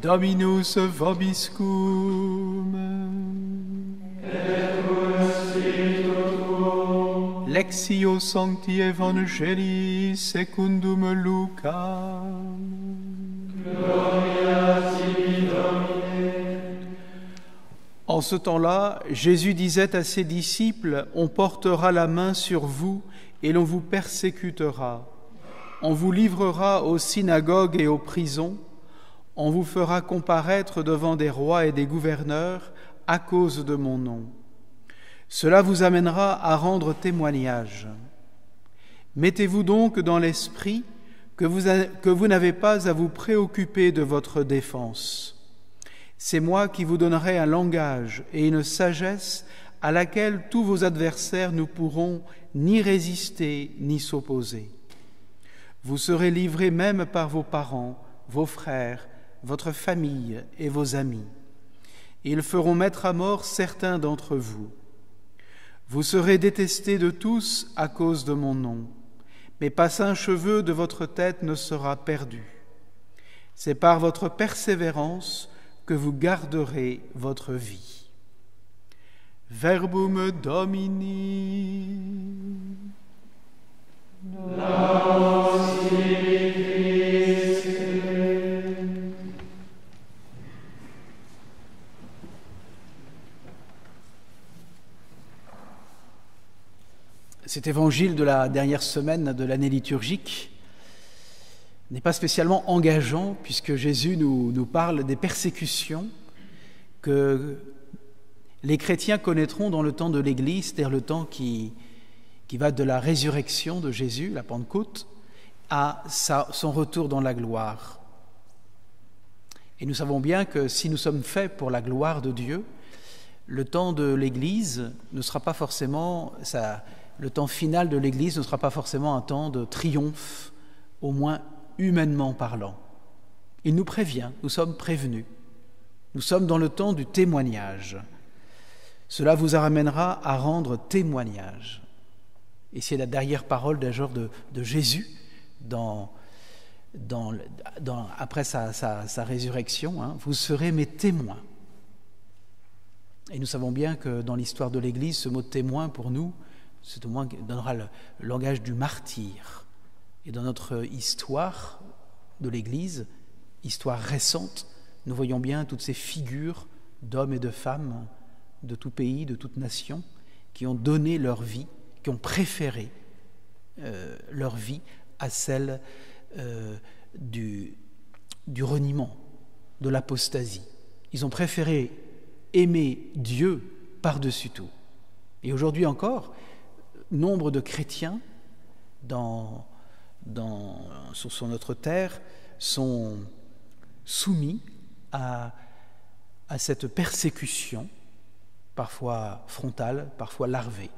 Dominus vobiscum. Et cum spiritu tuo. Lectio Sancti Evangelii secundum Lucam. Gloria tibi, Domine. En ce temps-là, Jésus disait à ses disciples, « On portera la main sur vous et l'on vous persécutera. On vous livrera aux synagogues et aux prisons. On vous fera comparaître devant des rois et des gouverneurs à cause de mon nom. Cela vous amènera à rendre témoignage. Mettez-vous donc dans l'esprit que vous n'avez pas à vous préoccuper de votre défense. C'est moi qui vous donnerai un langage et une sagesse à laquelle tous vos adversaires ne pourront ni résister ni s'opposer. Vous serez livrés même par vos parents, vos frères, votre famille et vos amis. Ils feront mettre à mort certains d'entre vous. Vous serez détestés de tous à cause de mon nom, mais pas un cheveu de votre tête ne sera perdu. C'est par votre persévérance que vous garderez votre vie. Verbum Domini. Cet évangile de la dernière semaine de l'année liturgique n'est pas spécialement engageant puisque Jésus nous parle des persécutions que les chrétiens connaîtront dans le temps de l'Église, c'est-à-dire le temps qui va de la résurrection de Jésus, la Pentecôte, à son retour dans la gloire. Et nous savons bien que si nous sommes faits pour la gloire de Dieu, le temps de l'Église ne sera pas forcément... Le temps final de l'Église ne sera pas forcément un temps de triomphe, au moins humainement parlant. Il nous prévient, nous sommes prévenus. Nous sommes dans le temps du témoignage. Cela vous ramènera à rendre témoignage. Et c'est la dernière parole d'un genre de Jésus après sa résurrection. Hein, vous serez mes témoins. Et nous savons bien que dans l'histoire de l'Église, ce mot témoin pour nous, c'est au moins qui donnera le langage du martyr. Et dans notre histoire de l'Église, histoire récente, nous voyons bien toutes ces figures d'hommes et de femmes de tout pays, de toute nation, qui ont donné leur vie, qui ont préféré leur vie à celle du reniement, de l'apostasie. Ils ont préféré aimer Dieu par-dessus tout. Et aujourd'hui encore, nombre de chrétiens sur notre terre sont soumis à cette persécution, parfois frontale, parfois larvée.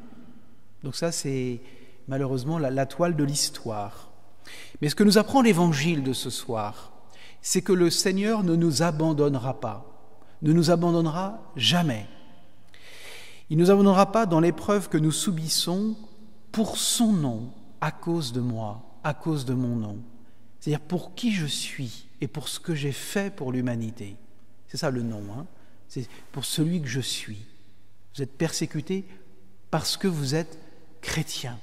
Donc ça, c'est malheureusement la toile de l'histoire. Mais ce que nous apprend l'Évangile de ce soir, c'est que le Seigneur ne nous abandonnera pas, ne nous abandonnera jamais. Il ne nous abandonnera pas dans l'épreuve que nous subissons pour son nom, à cause de moi, à cause de mon nom. C'est-à-dire pour qui je suis et pour ce que j'ai fait pour l'humanité. C'est ça le nom, hein. C'est pour celui que je suis. Vous êtes persécutés parce que vous êtes chrétiens,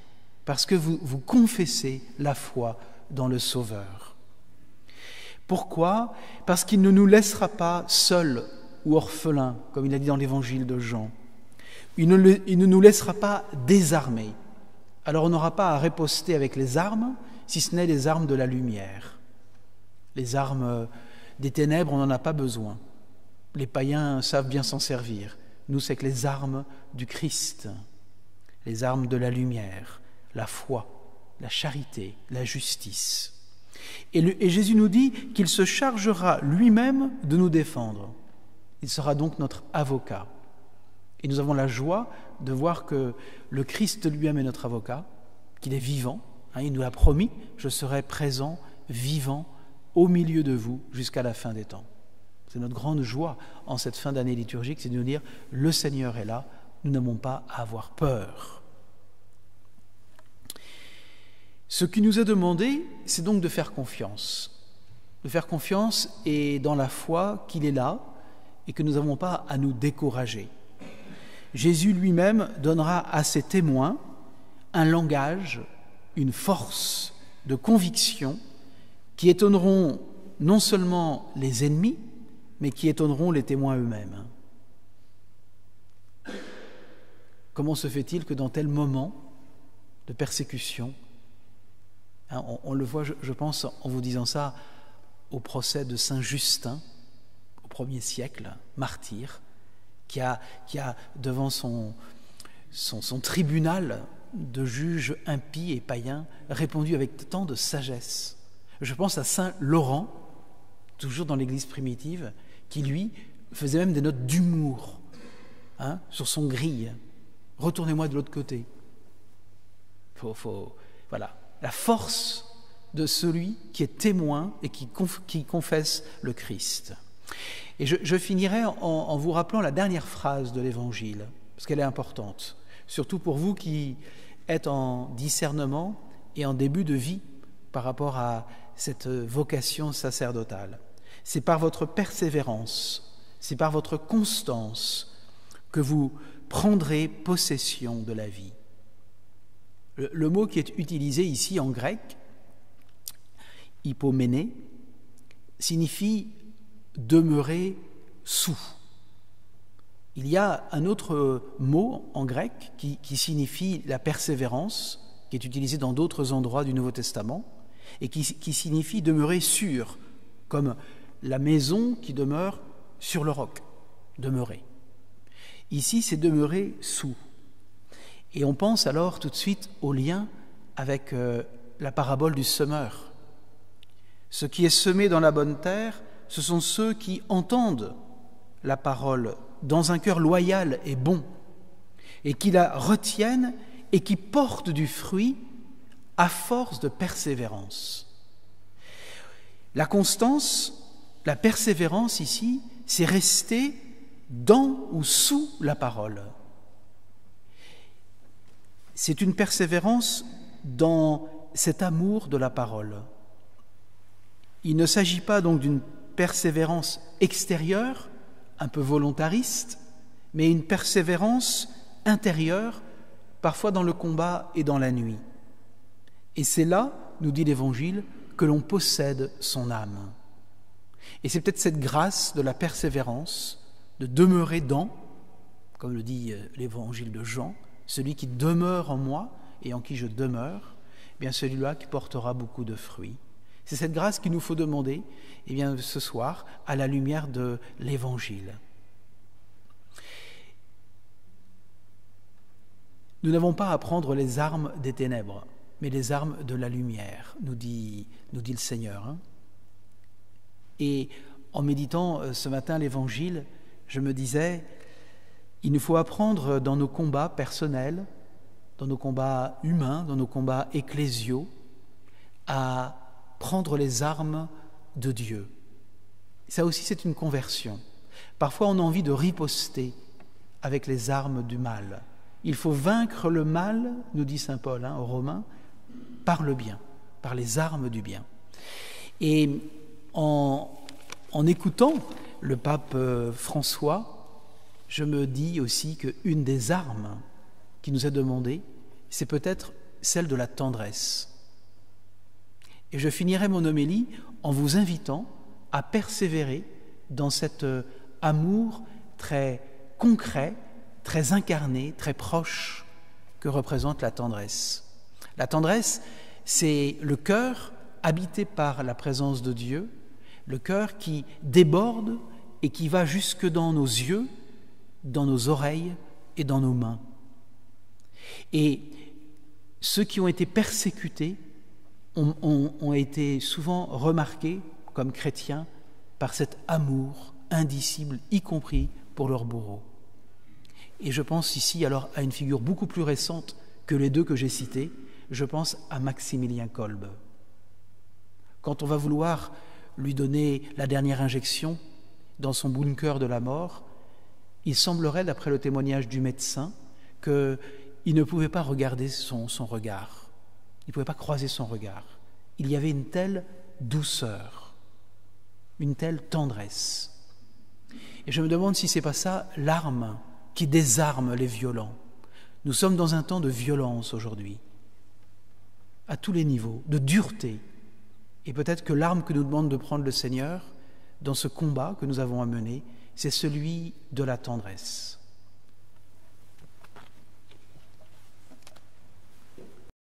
parce que vous confessez la foi dans le Sauveur. Pourquoi ? Parce qu'il ne nous laissera pas seuls ou orphelins, comme il a dit dans l'Évangile de Jean. Il ne nous laissera pas désarmés. Alors on n'aura pas à riposter avec les armes, si ce n'est les armes de la lumière. Les armes des ténèbres, on n'en a pas besoin. Les païens savent bien s'en servir. Nous, c'est que les armes du Christ, les armes de la lumière, la foi, la charité, la justice. Et Jésus nous dit qu'il se chargera lui-même de nous défendre. Il sera donc notre avocat. Et nous avons la joie de voir que le Christ lui-même est notre avocat, qu'il est vivant. Hein, il nous l'a promis, je serai présent, vivant, au milieu de vous jusqu'à la fin des temps. C'est notre grande joie en cette fin d'année liturgique, c'est de nous dire, le Seigneur est là, nous n'avons pas à avoir peur. Ce qui nous est demandé, c'est donc de faire confiance. de faire confiance et dans la foi qu'il est là et que nous n'avons pas à nous décourager. Jésus lui-même donnera à ses témoins un langage, une force de conviction qui étonneront non seulement les ennemis, mais qui étonneront les témoins eux-mêmes. Comment se fait-il que dans tel moment de persécution, on le voit, je pense, en vous disant ça, au procès de Saint Justin, au 1er siècle, martyr, qui a devant son tribunal de juges impies et païens, répondu avec tant de sagesse. Je pense à Saint Laurent, toujours dans l'Église primitive, qui, lui, faisait même des notes d'humour sur son grille. « Retournez-moi de l'autre côté ». Voilà, la force de celui qui est témoin et qui confesse le Christ. Et je finirai en vous rappelant la dernière phrase de l'Évangile, parce qu'elle est importante, surtout pour vous qui êtes en discernement et en début de vie par rapport à cette vocation sacerdotale. C'est par votre persévérance, c'est par votre constance que vous prendrez possession de la vie. Le mot qui est utilisé ici en grec, hypoméné, signifie demeurer sous. Il y a un autre mot en grec qui signifie la persévérance, qui est utilisé dans d'autres endroits du Nouveau Testament, et qui signifie demeurer sûr, comme la maison qui demeure sur le roc, demeurer. Ici, c'est demeurer sous. Et on pense alors tout de suite au lien avec la parabole du semeur. Ce qui est semé dans la bonne terre, ce sont ceux qui entendent la parole dans un cœur loyal et bon, et qui la retiennent et qui portent du fruit à force de persévérance. La constance, la persévérance ici, c'est rester dans ou sous la parole. C'est une persévérance dans cet amour de la parole. Il ne s'agit pas donc d'une persévérance extérieure, un peu volontariste, mais une persévérance intérieure, parfois dans le combat et dans la nuit. Et c'est là, nous dit l'Évangile, que l'on possède son âme. Et c'est peut-être cette grâce de la persévérance, de demeurer dans, comme le dit l'Évangile de Jean, celui qui demeure en moi et en qui je demeure, eh bien celui-là qui portera beaucoup de fruits. C'est cette grâce qu'il nous faut demander eh bien, ce soir à la lumière de l'Évangile. Nous n'avons pas à prendre les armes des ténèbres, mais les armes de la lumière, nous dit le Seigneur. Et en méditant ce matin l'Évangile, je me disais, il nous faut apprendre dans nos combats personnels, dans nos combats humains, dans nos combats ecclésiaux, à prendre les armes de Dieu. Ça aussi, c'est une conversion. Parfois, on a envie de riposter avec les armes du mal. Il faut vaincre le mal, nous dit saint Paul aux Romains, par le bien, par les armes du bien. Et en écoutant le pape François, je me dis aussi qu'une des armes qui nous est demandée, c'est peut-être celle de la tendresse. Et je finirai mon homélie en vous invitant à persévérer dans cet amour très concret, très incarné, très proche que représente la tendresse. La tendresse, c'est le cœur habité par la présence de Dieu, le cœur qui déborde et qui va jusque dans nos yeux, dans nos oreilles et dans nos mains. Et ceux qui ont été persécutés ont été souvent remarqués comme chrétiens par cet amour indicible, y compris pour leurs bourreaux. Et je pense ici alors à une figure beaucoup plus récente que les deux que j'ai cités. Je pense à Maximilien Kolbe. Quand on va vouloir lui donner la dernière injection dans son bunker de la mort, il semblerait, d'après le témoignage du médecin, qu'il ne pouvait pas regarder son regard. Il ne pouvait pas croiser son regard. Il y avait une telle douceur une telle tendresse. Et je me demande si ce n'est pas ça l'arme qui désarme les violents. Nous sommes dans un temps de violence aujourd'hui, à tous les niveaux, de dureté. Et peut-être que l'arme que nous demande de prendre le Seigneur dans ce combat que nous avons à mener, c'est celui de la tendresse.